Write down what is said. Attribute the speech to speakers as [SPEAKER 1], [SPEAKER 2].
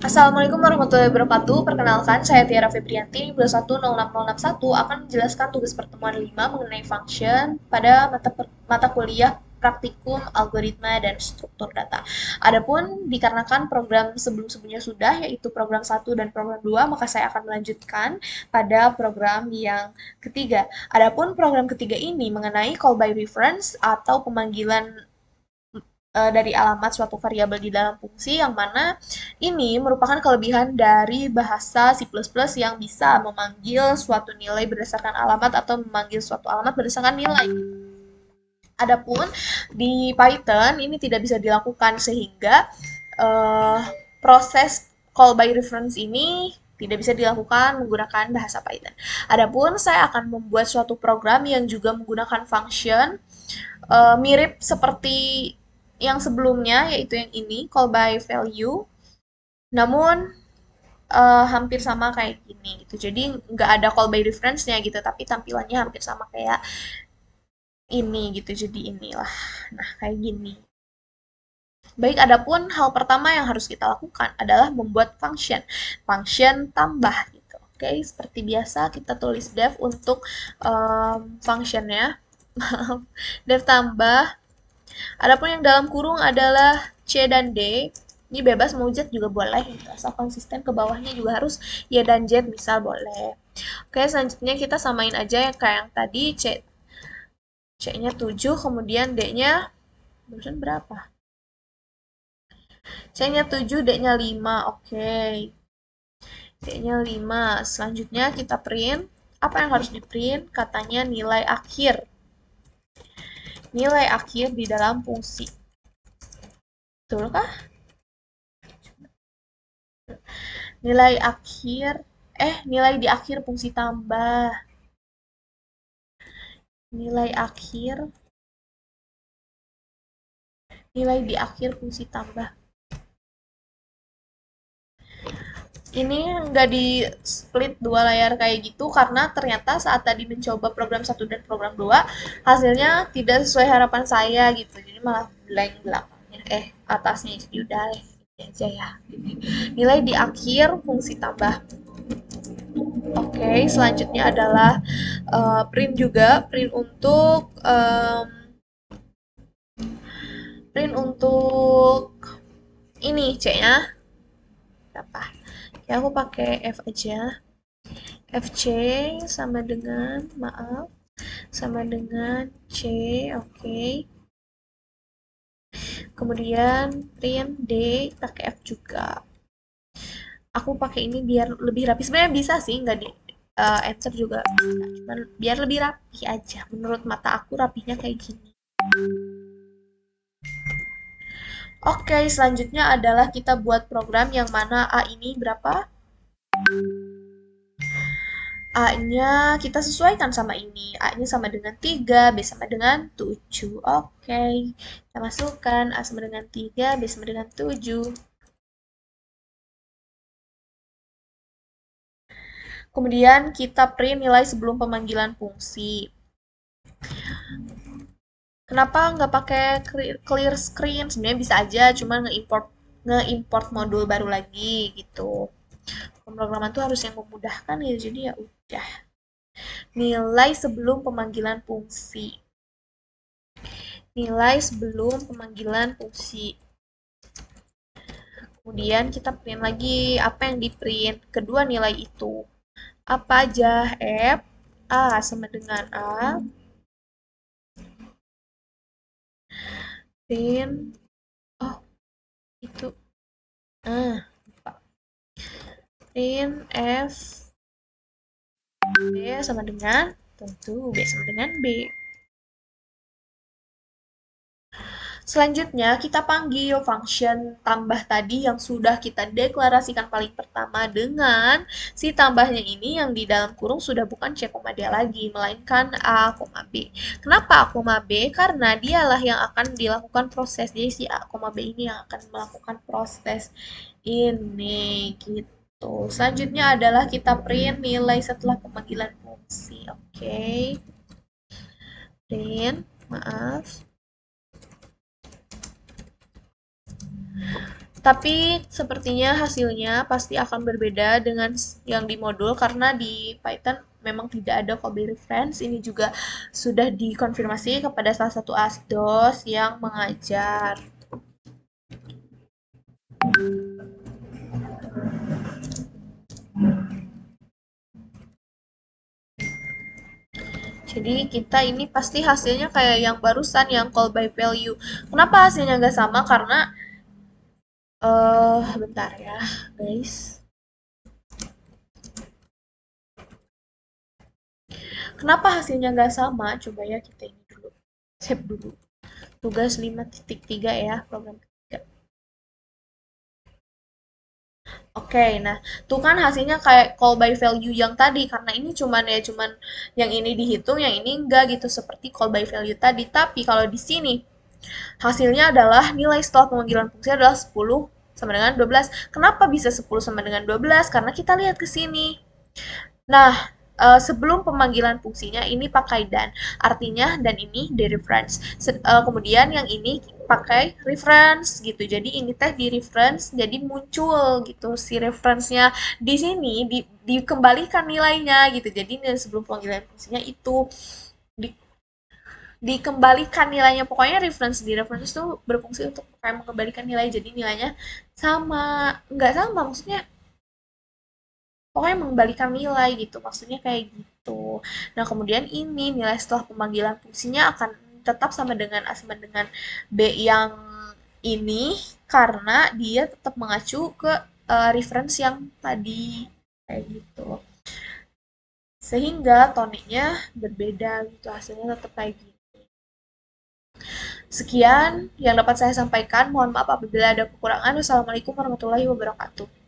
[SPEAKER 1] Assalamualaikum warahmatullahi wabarakatuh. Perkenalkan, saya Tiara Febrianti, 2106061 akan menjelaskan tugas pertemuan 5 mengenai function pada mata kuliah praktikum algoritma dan struktur data. Adapun dikarenakan program sebelum-sebelumnya sudah, yaitu program 1 dan program 2, maka saya akan melanjutkan pada program yang ketiga. Adapun program ketiga ini mengenai call by reference atau pemanggilan dari alamat suatu variabel di dalam fungsi yang mana ini merupakan kelebihan dari bahasa C++ yang bisa memanggil suatu nilai berdasarkan alamat atau memanggil suatu alamat berdasarkan nilai. Adapun di Python ini tidak bisa dilakukan sehingga uh, proses call by reference ini tidak bisa dilakukan menggunakan bahasa Python. Adapun saya akan membuat suatu program yang juga menggunakan function mirip seperti yang sebelumnya, yaitu yang ini, call by value. Namun, hampir sama kayak gini gitu. Jadi, nggak ada call by reference-nya gitu, tapi tampilannya hampir sama kayak ini gitu. Jadi, inilah. Nah, kayak gini. Baik, adapun hal pertama yang harus kita lakukan adalah membuat function. Function tambah gitu. Oke, seperti biasa kita tulis def untuk functionnya. Def tambah. Adapun yang dalam kurung adalah C dan D. Ini bebas mau Z juga boleh, gitu. Asal konsisten ke bawahnya juga harus Y dan Z misal boleh. Oke, selanjutnya kita samain aja yang kayak yang tadi C-nya 7, kemudian D-nya barusan berapa? C-nya 7, D-nya 5. Oke. D-nya 5. Selanjutnya kita print. Apa yang harus di print? Katanya nilai akhir. Nilai akhir di dalam fungsi. Betul kah? Nilai akhir, nilai di akhir fungsi tambah. Nilai akhir, nilai di akhir fungsi tambah. Ini nggak di split dua layar kayak gitu karena ternyata saat tadi mencoba program satu dan program 2 hasilnya tidak sesuai harapan saya gitu. Jadi malah blank belakangnya, atasnya. Jadi udah aja ya. Nilai di akhir fungsi tambah. Oke, selanjutnya adalah print juga, print untuk ini C-nya berapa? Ya aku pakai F aja. FC sama dengan, maaf, sama dengan C, oke. Kemudian print D pakai F juga. Aku pakai ini biar lebih rapi. Sebenarnya bisa sih nggak di enter juga bisa. Cuman biar lebih rapi aja. Menurut mata aku rapinya kayak gini. Oke, selanjutnya adalah kita buat program yang mana A ini berapa? A-nya kita sesuaikan sama ini. A-nya sama dengan 3, B sama dengan 7. Oke, kita masukkan A sama dengan 3, B sama dengan 7. Kemudian kita print nilai sebelum pemanggilan fungsi. Kenapa nggak pakai clear screen? Sebenarnya bisa aja, cuma nge-import modul baru lagi gitu. Pemrograman tuh harus yang memudahkan ya, jadi ya udah. Nilai sebelum pemanggilan fungsi. Nilai sebelum pemanggilan fungsi. Kemudian kita print lagi apa yang di print. Kedua nilai itu. Apa aja? F, A sama dengan A. Print, oh itu. Print F, B sama dengan, tentu B sama dengan B. Selanjutnya, kita panggil function tambah tadi yang sudah kita deklarasikan paling pertama dengan si tambahnya ini yang di dalam kurung sudah bukan C, D lagi, melainkan A, B. Kenapa A, B? Karena dialah yang akan dilakukan proses. Jadi si A, B ini yang akan melakukan proses ini gitu. Selanjutnya adalah kita print nilai setelah pemanggilan fungsi. Oke. Print, maaf. Tapi sepertinya hasilnya pasti akan berbeda dengan yang di modul karena di Python memang tidak ada copy reference. Ini juga sudah dikonfirmasi kepada salah satu asdos yang mengajar. Jadi kita ini pasti hasilnya kayak yang barusan yang call by value. Kenapa hasilnya nggak sama? Karena bentar ya, guys. Kenapa hasilnya nggak sama? Coba ya kita ini dulu. Save dulu. Tugas 5.3 ya, program ketiga. Oke, nah tuh kan hasilnya kayak call by value yang tadi karena ini cuman yang ini dihitung, yang ini enggak gitu seperti call by value tadi. Tapi kalau di sini hasilnya adalah nilai setelah pemanggilan fungsi adalah 10 sama dengan 12. Kenapa bisa 10 sama dengan 12? Karena kita lihat ke sini. Nah, sebelum pemanggilan fungsinya ini pakai dan. Artinya dan ini di reference. Kemudian yang ini pakai reference gitu. Jadi ini teh di reference jadi muncul gitu si reference-nya di sini dikembalikan nilainya gitu. Jadi nilai sebelum pemanggilan fungsinya itu di, dikembalikan nilainya. Pokoknya reference di reference itu berfungsi untuk kayak mengembalikan nilai. Jadi nilainya sama, nggak sama maksudnya pokoknya mengembalikan nilai gitu, maksudnya kayak gitu. Nah, kemudian ini nilai setelah pemanggilan fungsinya akan tetap sama dengan B yang ini karena dia tetap mengacu ke reference yang tadi kayak gitu. Sehingga toniknya berbeda gitu, hasilnya tetap kayak gitu. Sekian yang dapat saya sampaikan. Mohon maaf apabila ada kekurangan. Wassalamualaikum warahmatullahi wabarakatuh.